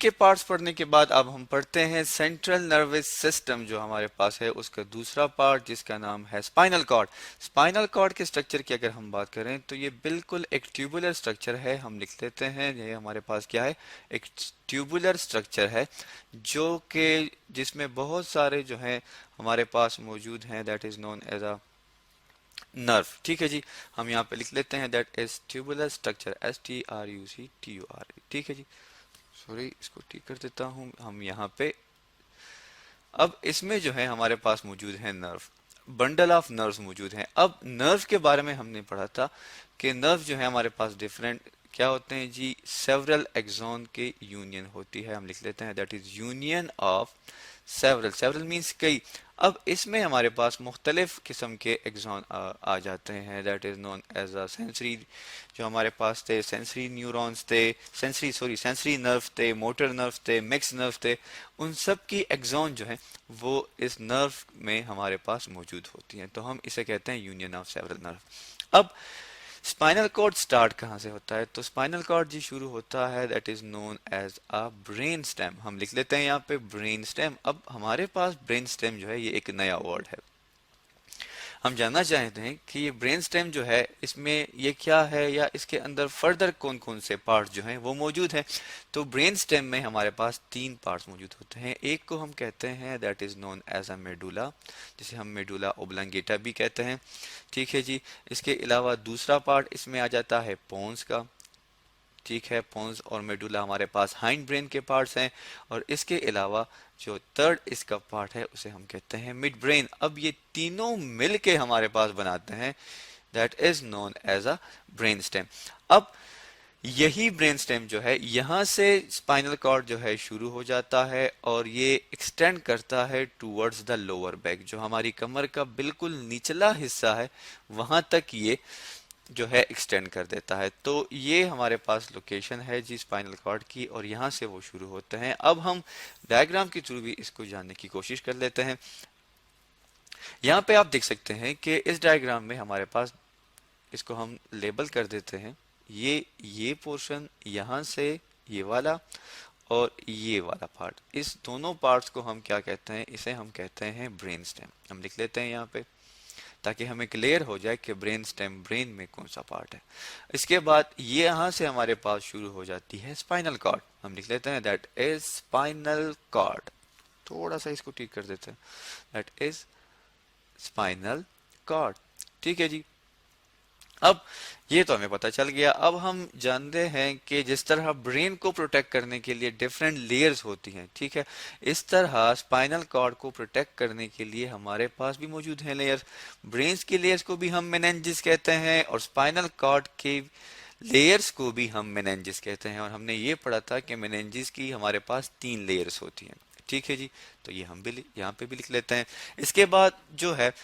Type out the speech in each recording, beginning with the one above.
के पार्ट्स पढ़ने के बाद अब हम पढ़ते हैं सेंट्रल नर्वस सिस्टम जो हमारे पास है उसका दूसरा पार्ट जिसका नाम है स्पाइनल कॉर्ड। स्पाइनल कॉर्ड के स्ट्रक्चर की अगर हम बात करें तो ये बिल्कुल एक ट्यूबुलर स्ट्रक्चर है। हम लिख लेते हैं ये हमारे पास क्या है, एक ट्यूबुलर स्ट्रक्चर है जो कि जिसमें बहुत सारे जो है हमारे पास मौजूद हैं, that is known as a nerve. ठीक है जी, हम यहाँ पे लिख लेते हैं that is tubular structure, STRUCTUR। ठीक है जी, सॉरी इसको ठीक कर देता हूँ हम यहाँ पे। अब इसमें जो है हमारे पास मौजूद है नर्व, बंडल ऑफ नर्व्स मौजूद हैं। अब नर्व के बारे में हमने पढ़ा था कि नर्व जो है हमारे पास डिफरेंट क्या होते हैं जी, सेवरल एक्सोन के यूनियन होती है। हम लिख लेते हैं that is union of several, several means कई। अब इसमें हमारे पास मुख्तलिफ किस्म के एग्जॉन आ जाते हैं, that is known as a sensory. जो हमारे पास थे सेंसरी न्यूरॉन्स थे, सेंसरी नर्व थे, मोटर नर्व थे, मिक्स नर्व थे, उन सब की एग्जॉन जो है वो इस नर्व में हमारे पास मौजूद होती हैं। तो हम इसे कहते हैं यूनियन ऑफ सेवरल नर्व। अब स्पाइनल कॉर्ड स्टार्ट कहाँ से होता है, तो स्पाइनल कॉर्ड जी शुरू होता है that is known as a brain stem. हम लिख लेते हैं यहाँ पे ब्रेन स्टेम। अब हमारे पास ब्रेन स्टेम जो है ये एक नया वर्ड है। हम जानना चाहते हैं कि ये ब्रेन स्टेम जो है इसमें ये क्या है या इसके अंदर फर्दर कौन कौन से पार्ट जो हैं वो मौजूद हैं। तो ब्रेन स्टेम में हमारे पास तीन पार्ट्स मौजूद होते हैं। एक को हम कहते हैं that is known as a medulla, जिसे हम मेडुला ओब्लंगेटा भी कहते हैं। ठीक है जी, इसके अलावा दूसरा पार्ट इसमें आ जाता है पोन्स का। ठीक है, पोन्स और मेडुला हमारे पास हाइंड ब्रेन के पार्ट्स हैं। और इसके अलावा जो थर्ड इसका पार्ट है उसे हम कहते हैं मिड ब्रेन। अब ये तीनों मिलके हमारे पास बनाते हैं that is known as a brain stem. अब यही ब्रेन स्टेम जो है यहाँ से स्पाइनल कॉर्ड जो है शुरू हो जाता है और ये एक्सटेंड करता है टूवर्ड्स द लोअर बैक, जो हमारी कमर का बिल्कुल निचला हिस्सा है वहां तक ये जो है एक्सटेंड कर देता है। तो ये हमारे पास लोकेशन है जी स्पाइनल कॉर्ड की और यहाँ से वो शुरू होते हैं। अब हम डायग्राम के थ्रू भी इसको जानने की कोशिश कर लेते हैं। यहाँ पे आप देख सकते हैं कि इस डायग्राम में हमारे पास, इसको हम लेबल कर देते हैं, ये पोर्शन यहाँ से ये वाला और ये वाला पार्ट, इस दोनों पार्ट्स को हम क्या कहते हैं, इसे हम कहते हैं ब्रेन स्टेम। हम लिख लेते हैं यहाँ पे ताकि हमें क्लियर हो जाए कि ब्रेन स्टेम ब्रेन में कौन सा पार्ट है। इसके बाद ये यहाँ से हमारे पास शुरू हो जाती है स्पाइनल कॉर्ड। हम लिख लेते हैं दैट इज स्पाइनल कॉर्ड। थोड़ा सा इसको ठीक कर देते हैं, दैट इज स्पाइनल कॉर्ड। ठीक है जी, अब ये तो हमें पता चल गया। अब हम जानते हैं कि जिस तरह ब्रेन को प्रोटेक्ट करने के लिए डिफरेंट लेयर्स होती हैं, ठीक है, इस तरह स्पाइनल कॉर्ड को प्रोटेक्ट करने के लिए हमारे पास भी मौजूद हैं लेयर्स। ब्रेन्स की लेयर्स को भी हम मेनेंजिस कहते हैं और स्पाइनल कॉर्ड के लेयर्स को भी हम मेनेंजिस कहते हैं। और हमने ये पढ़ा था कि मेनेंजिस की हमारे पास तीन लेयर्स होती हैं। ठीक है जी, तो ये हम भी यहाँ पे भी लिख लेते हैं। इसके बाद जो है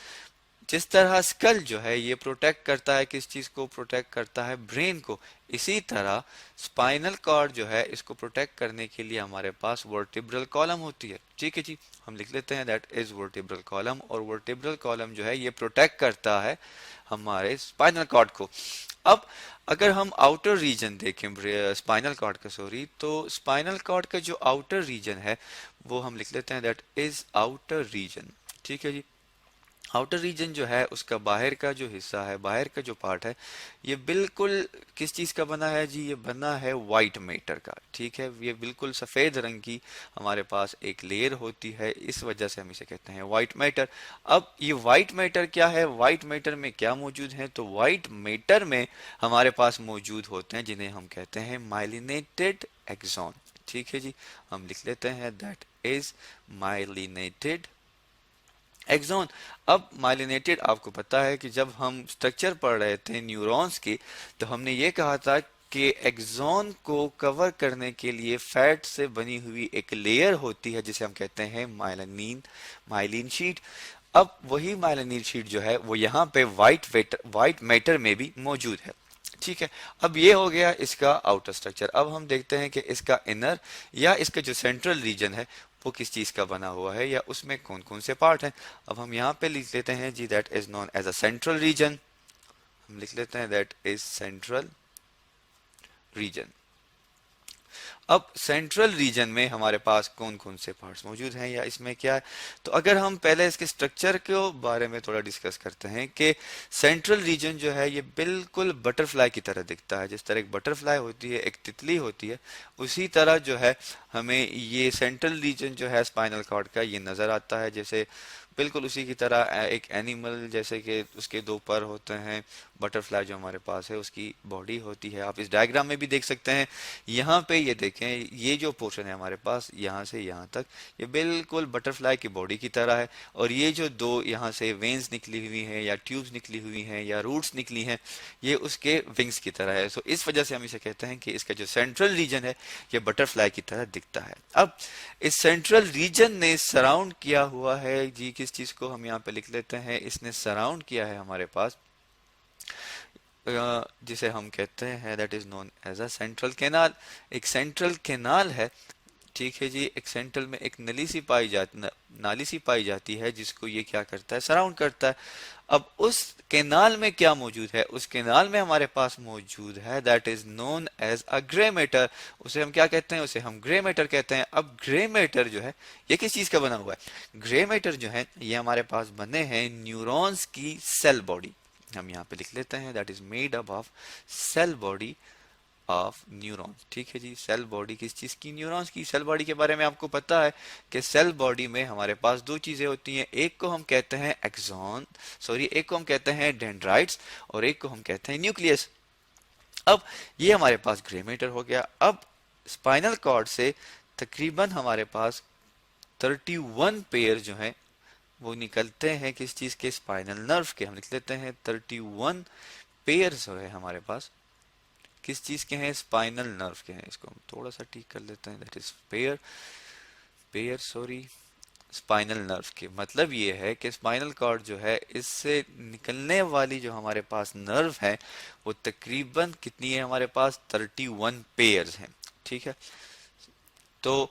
जिस तरह स्कल जो है ये प्रोटेक्ट करता है, किस चीज को प्रोटेक्ट करता है, ब्रेन को, इसी तरह स्पाइनल कॉर्ड जो है इसको प्रोटेक्ट करने के लिए हमारे पास वर्टिब्रल कॉलम होती है। ठीक है जी, हम लिख लेते हैं दैट इज वर्टिब्रल कॉलम। और वर्टिब्रल कॉलम जो है ये प्रोटेक्ट करता है हमारे स्पाइनल कॉर्ड को। अब अगर हम आउटर रीजन देखें स्पाइनल कॉर्ड का, सॉरी, तो स्पाइनल कॉर्ड का जो आउटर रीजन है वो हम लिख लेते हैं दैट इज आउटर रीजन। ठीक है जी, आउटर रीजन जो है उसका बाहर का जो हिस्सा है, बाहर का जो पार्ट है, ये बिल्कुल किस चीज का बना है जी, ये बना है वाइट मैटर का। ठीक है, ये बिल्कुल सफेद रंग की हमारे पास एक लेयर होती है, इस वजह से हम इसे कहते हैं वाइट मैटर। अब ये वाइट मैटर क्या है, वाइट मैटर में क्या मौजूद है, तो वाइट मैटर में हमारे पास मौजूद होते हैं जिन्हें हम कहते हैं माइलिनेटेड एक्सॉन। ठीक है जी, हम लिख लेते हैं दैट इज माइलिनेटेड एक्सॉन। अब माइलिनेटेड, आपको पता है कि जब हम स्ट्रक्चर पढ़ रहे थे न्यूरॉन्स की तो हमने ये कहा था कि एक्सॉन को कवर करने के लिए फैट से बनी हुई एक लेयर होती है जिसे हम कहते हैं माइलिन शीट। अब वही माइलिन शीट जो है वो यहाँ पे वाइट मैटर में भी मौजूद है। ठीक है, अब ये हो गया इसका आउटर स्ट्रक्चर। अब हम देखते हैं कि इसका इनर या इसका जो सेंट्रल रीजन है वो किस चीज का बना हुआ है या उसमें कौन कौन से पार्ट हैं। अब हम यहाँ पे लिख लेते हैं जी that is known as a central region. हम लिख लेते हैं दैट इज सेंट्रल रीजन। अब सेंट्रल रीजन में हमारे पास कौन कौन से पार्ट्स मौजूद हैं या इसमें क्या है, तो अगर हम पहले इसके स्ट्रक्चर के बारे में थोड़ा डिस्कस करते हैं कि सेंट्रल रीजन जो है ये बिल्कुल बटरफ्लाई की तरह दिखता है। जिस तरह एक बटरफ्लाई होती है, एक तितली होती है, उसी तरह जो है हमें ये सेंट्रल रीजन जो है स्पाइनल कॉर्ड का ये नज़र आता है। जैसे बिल्कुल उसी की तरह एक एनिमल, जैसे कि उसके दो पर होते हैं, बटरफ्लाई जो हमारे पास है उसकी बॉडी होती है। आप इस डायग्राम में भी देख सकते हैं। यहाँ पे ये देखें, ये जो पोर्शन है हमारे पास यहाँ से यहाँ तक, ये बिल्कुल बटरफ्लाई की बॉडी की तरह है। और ये जो दो यहाँ से वेन्स निकली हुई हैं या ट्यूब्स निकली हुई हैं या रूट्स निकली हैं, ये उसके विंग्स की तरह है। सो इस वजह से हम इसे कहते हैं कि इसका जो सेंट्रल रीजन है ये बटरफ्लाई की तरह दिखता है। अब इस सेंट्रल रीजन ने सराउंड किया हुआ है जी, किस चीज को हम यहाँ पे लिख लेते हैं, इसने सराउंड किया है हमारे पास जिसे हम कहते हैं that is known as a central canal. एक सेंट्रल कैनाल है, ठीक है जी। एक सेंट्रल में एक नाली सी पाई जाती है जिसको ये क्या करता है, सराउंड करता है। अब उस कैनाल में क्या मौजूद है, उस कैनाल में हमारे पास मौजूद है that is known as a grey matter. उसे हम क्या कहते हैं, उसे हम ग्रे मैटर कहते हैं। अब ग्रे मैटर जो है ये किस चीज का बना हुआ है, ग्रे मैटर जो है ये हमारे पास बने हैं न्यूरॉन्स की सेल बॉडी। हम यहाँ पे लिख लेते हैं that is made up of cell body of neurons. ठीक है जी, सेल बॉडी किस चीज की, न्यूरॉन्स की। सेल बॉडी के बारे में आपको पता है कि सेल बॉडी में हमारे पास दो चीजें होती हैं, एक को हम कहते हैं एक को हम कहते हैं डेंड्राइट्स और एक को हम कहते हैं न्यूक्लियस। अब ये हमारे पास ग्रे मैटर हो गया। अब स्पाइनल कॉर्ड से तकरीबन हमारे पास 31 पेयर जो है वो निकलते हैं किस चीज के, स्पाइनल नर्व के। हम लिख लेते हैं 31 पेयर्स जो है हमारे पास किस चीज के हैं, स्पाइनल नर्व के हैं। इसको हम थोड़ा सा ठीक कर लेते हैं, दैट इज स्पाइनल नर्व के। मतलब ये है कि स्पाइनल कॉर्ड जो है इससे निकलने वाली जो हमारे पास नर्व है वो तकरीबन कितनी है, हमारे पास 31 पेयर्स हैं। ठीक है, तो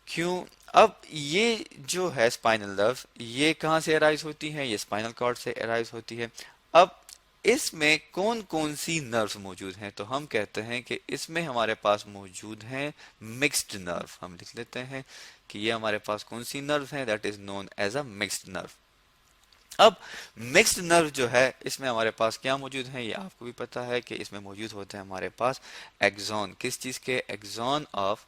क्यों, अब ये जो है स्पाइनल नर्व ये कहाँ से अराइज होती है, ये स्पाइनल कॉर्ड से अराइज होती है। अब इसमें कौन कौन सी नर्व्स मौजूद हैं, तो हम कहते हैं कि इसमें हमारे पास मौजूद हैं मिक्स्ड नर्व। हम लिख लेते हैं कि ये हमारे पास कौन सी नर्व है, that is known as a mixed nerve. अब मिक्स्ड नर्व जो है इसमें हमारे पास क्या मौजूद है, ये आपको भी पता है कि इसमें मौजूद होते हैं हमारे पास एक्सॉन। किस चीज के, एक्सॉन ऑफ,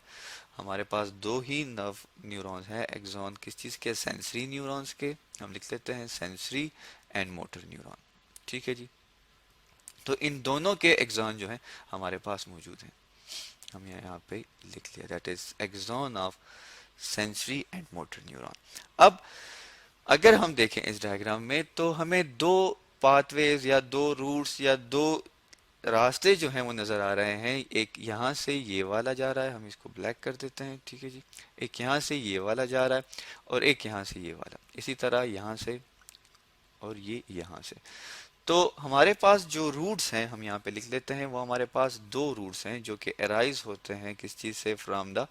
हमारे पास दो ही नर्व न्यूरॉन्स हैं एक्सॉन किस चीज के, सेंसरी न्यूरॉन्स के। हम लिख लेते हैं सेंसरी एंड मोटर न्यूरॉन। ठीक है जी, तो इन दोनों के एक्सॉन जो है हमारे पास मौजूद हैं। हम यहाँ पे लिख लिया that is axon of sensory and motor neuron. अब अगर हम देखें इस डायग्राम में तो हमें दो पाथवेज या दो रूट्स या दो रास्ते जो हैं वो नजर आ रहे हैं। एक यहाँ से ये वाला जा रहा है, हम इसको ब्लैक कर देते हैं, ठीक है जी। एक यहाँ से ये वाला जा रहा है और एक यहाँ से ये वाला, इसी तरह यहाँ से और ये यहाँ से। तो हमारे पास जो रूट्स हैं हम यहाँ पे लिख लेते हैं, वो हमारे पास दो रूट्स हैं जो कि अराइज होते हैं किस चीज से, फ्रॉम द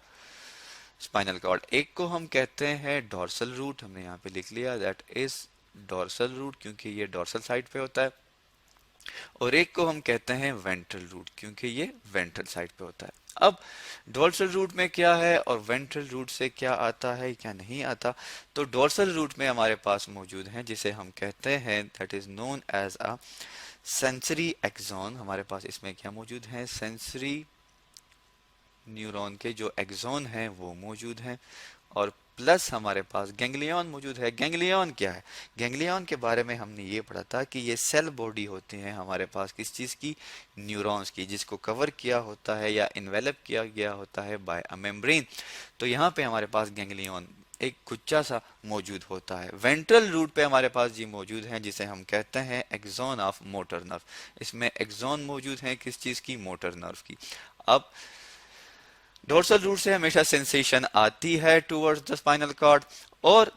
स्पाइनल कॉर्ड। एक को हम कहते हैं डॉर्सल रूट, हमने यहाँ पे लिख लिया दैट इज डॉर्सल रूट क्योंकि ये डॉर्सल साइड पे होता है। और एक को हम कहते हैं वेंट्रल रूट क्योंकि ये वेंट्रल साइड पे होता है। अब डोर्सल रूट में क्या है और वेंट्रल रूट से क्या आता है क्या नहीं आता, तो डोर्सल रूट में हमारे पास मौजूद है जिसे हम कहते हैं that is known as a sensory axon. हमारे पास इसमें क्या मौजूद है, सेंसरी न्यूरॉन के जो एक्सॉन हैं वो मौजूद हैं और प्लस हमारे पास गैंग्लियन मौजूद है। गैंग्लियन क्या है, गैंग्लियन के बारे में हमने ये पढ़ा था कि ये सेल बॉडी होती है हमारे पास किस चीज़ की, न्यूरॉन्स की, जिसको कवर किया होता है या इन्वेलप किया गया होता है बाय अ मेम्ब्रेन। तो यहाँ पे हमारे पास गैंग्लियन एक गुच्छा सा मौजूद होता है। वेंट्रल रूट पे हमारे पास जी मौजूद है जिसे हम कहते हैं एक्सॉन ऑफ मोटर नर्व। इसमें एक्सॉन मौजूद है किस चीज़ की, मोटर नर्व की। अब डोर्सल रूट से हमेशा सेंसेशन आती है टुवर्ड्स द स्पाइनल कॉर्ड और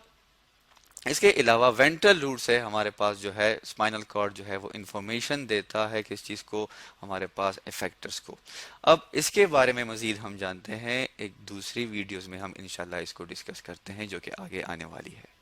इसके अलावा वेंट्रल रूट से हमारे पास जो है स्पाइनल कॉर्ड जो है वो इंफॉर्मेशन देता है किस चीज़ को, हमारे पास इफेक्टर्स को। अब इसके बारे में मजीद हम जानते हैं एक दूसरी वीडियोस में, हम इंशाल्लाह इसको डिस्कस करते हैं जो कि आगे आने वाली है।